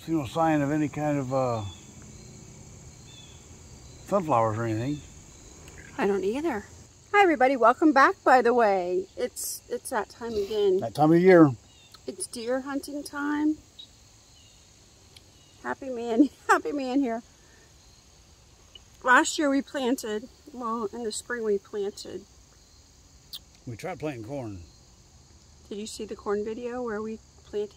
Don't see no sign of any kind of sunflowers or anything. I don't either. Hi everybody, welcome back by the way. It's that time again. That time of year. It's deer hunting time. Happy man here. Last year we planted, well in the spring we planted. We tried planting corn. Did you see the corn video where we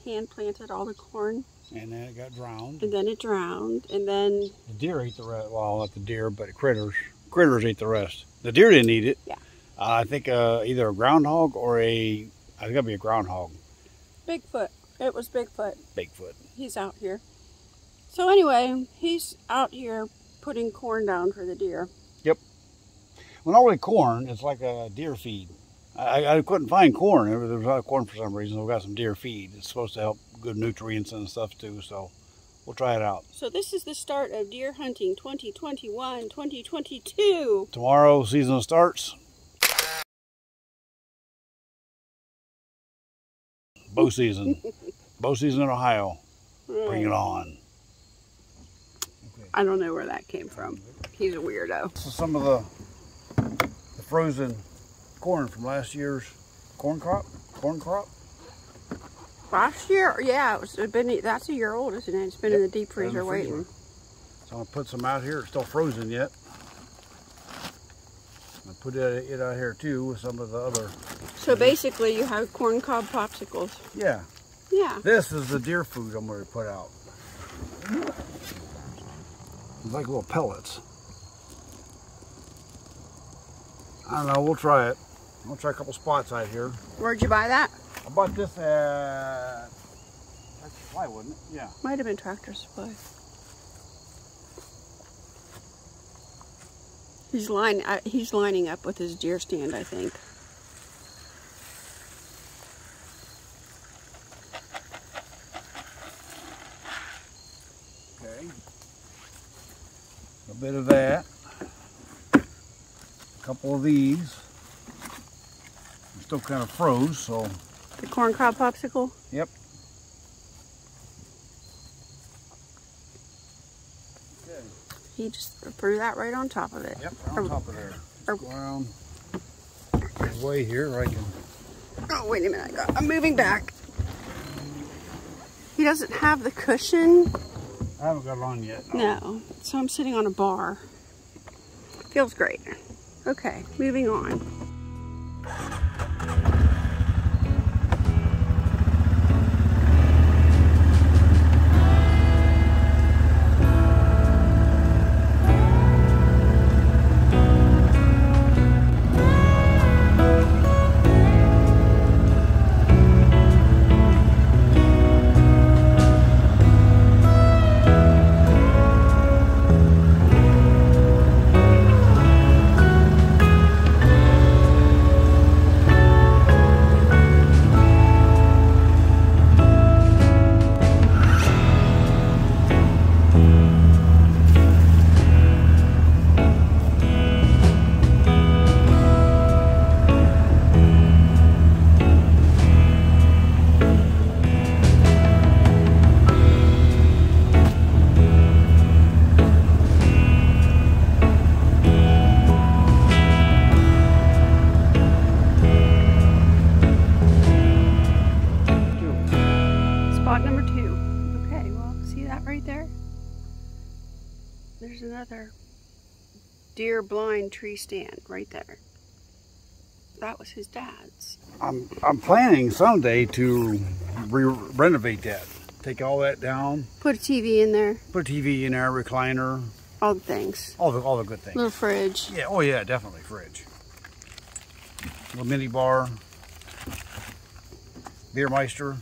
hand planted all the corn? And then it got drowned. And then it drowned, and then... The deer ate the rest. Well, not the deer, but the critters. Critters ate the rest. The deer didn't eat it. Yeah. I think either a groundhog or I think it'd be a groundhog. Bigfoot. It was Bigfoot. Bigfoot. He's out here. So anyway, he's out here putting corn down for the deer. Yep. Well, not really corn. It's like a deer feed. I couldn't find corn. There was not corn for some reason. We got some deer feed. It's supposed to help good nutrients and stuff too. So we'll try it out. So this is the start of deer hunting 2021, 2022. Tomorrow season starts. Bow season. Bow season in Ohio. Bring it on. Okay. I don't know where that came from. He's a weirdo. This is some of the frozen corn from last year's corn crop. Last year? Yeah, that's a year old, isn't it? It's been in the deep freezer waiting. So I'm going to put some out here. It's still frozen yet. I'll put it out here too with some of the other. So basically you have corn cob popsicles. Yeah. Yeah. This is the deer food I'm going to put out. It's like little pellets. I don't know, we'll try it. I'll try a couple spots out here. Where'd you buy that? I bought this at Tractor Supply, wasn't it? Yeah. Might have been Tractor Supply. He's lining up with his deer stand, I think. Okay. A bit of that. A couple of these. They're still kind of froze, so. The corn cob popsicle? Yep. Okay. He just threw that right on top of it. Yep, right on top of there. Let's go around the way here where I can. Oh, wait a minute. I'm moving back. He doesn't have the cushion. I haven't got it on yet. No. So I'm sitting on a bar. Feels great. Okay, moving on. There's another deer blind tree stand right there. That was his dad's. I'm planning someday to renovate that. Take all that down. Put a TV in there. Put a TV in there, recliner. All the things. All the good things. Little fridge. Yeah. Oh yeah, definitely fridge. Little mini bar. Beermeister.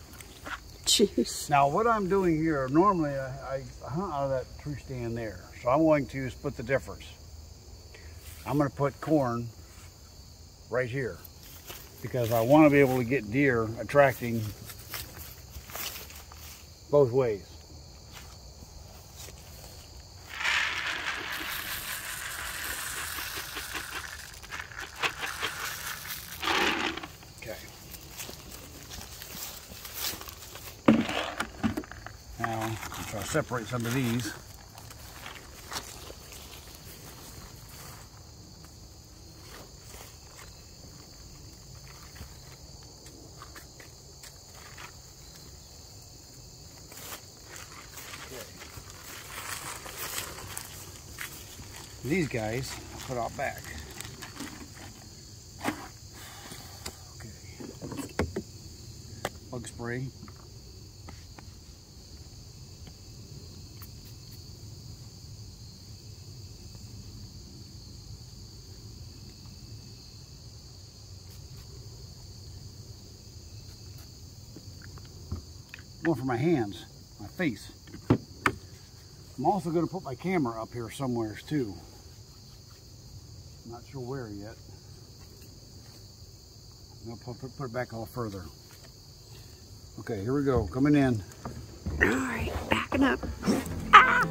Jeez. Now what I'm doing here, normally I hunt out of that tree stand there. So I'm going to split the difference. I'm going to put corn right here because I want to be able to get deer attracting both ways. Okay. Now So I'll separate some of these. These guys I'll put out back. Okay. Bug spray. One for my hands, my face. I'm also going to put my camera up here somewhere too. Not sure where yet. I'm going to put it back a little further. Okay, here we go. Coming in. All right, backing up. Ah!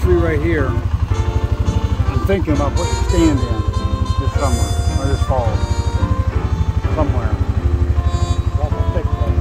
Right here, I'm thinking about putting a stand in this summer or this fall, somewhere. That's thick though.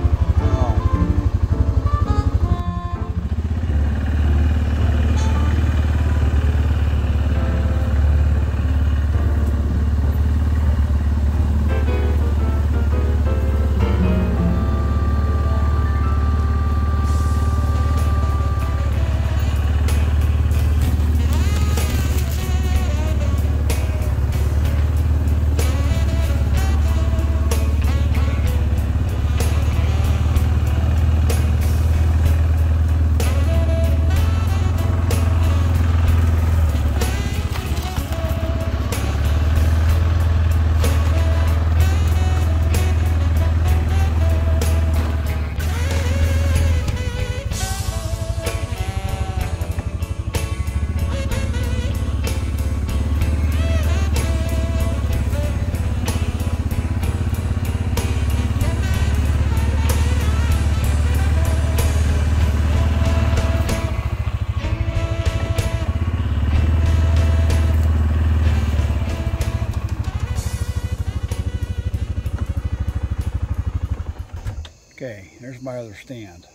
Okay, there's my other stand.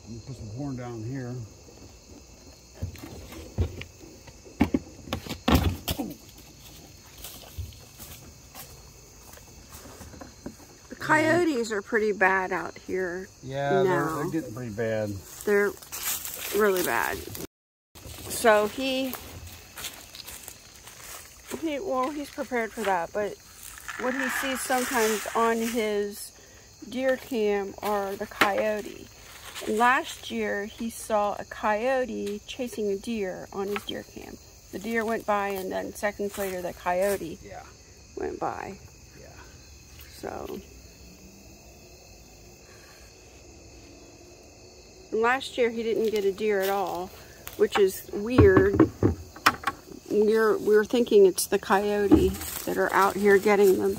I'm gonna put some horn down here. The coyotes are pretty bad out here. Yeah, they're getting pretty bad. They're really bad. So he's prepared for that, but what he sees sometimes on his deer cam are the coyote. And last year he saw a coyote chasing a deer on his deer cam. The deer went by, and then seconds later the coyote went by. Yeah. So and last year he didn't get a deer at all, which is weird. We're thinking it's the coyote that are out here getting them.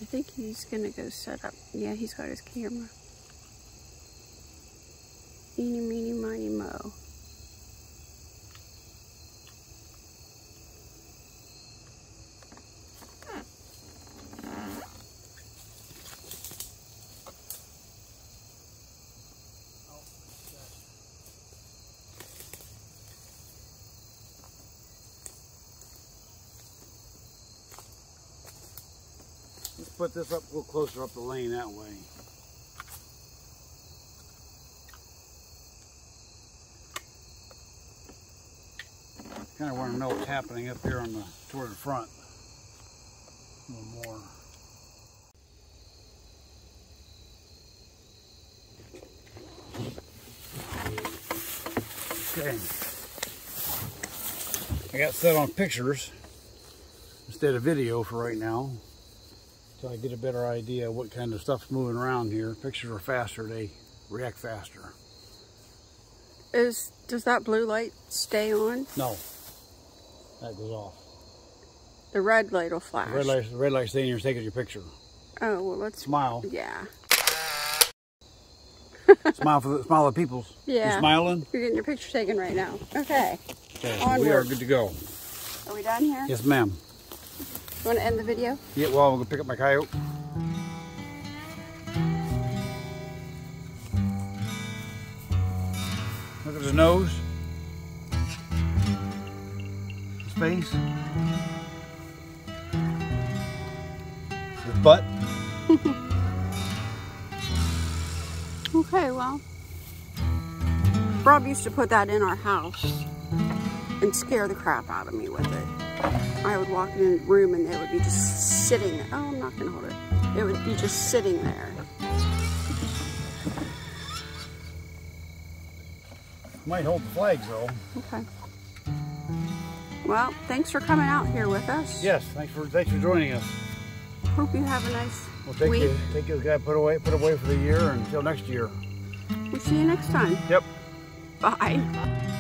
I think he's gonna go set up. Yeah, he's got his camera. Eeny, meeny, miny, mo. Let's put this up a little closer up the lane that way. Kind of want to know what's happening up here on the toward the front a little more. Okay, I got set on pictures instead of video for right now, so I get a better idea of what kind of stuff's moving around here. Pictures are faster; they react faster. Does that blue light stay on? No, that goes off. The red light will flash. The red light staying here, taking your picture. Oh well, let's Smile. Yeah. Smile for the peoples. Yeah. You smiling? You're getting your picture taken right now. Okay. Okay. Onward. We are good to go. Are we done here? Yes, ma'am. You want to end the video? Yeah. Well, I'm gonna pick up my coyote. Look at his nose. His face. His butt. Okay, well, Rob used to put that in our house and scare the crap out of me with it. I would walk in a room and it would be just sitting. Oh, I'm not gonna hold it. It would be just sitting there. Might hold the flags though. Okay. Well, thanks for coming out here with us. Yes, thanks for joining us. Hope you have a nice We'll week. take this guy put away for the year until next year. We'll see you next time. Yep. Bye.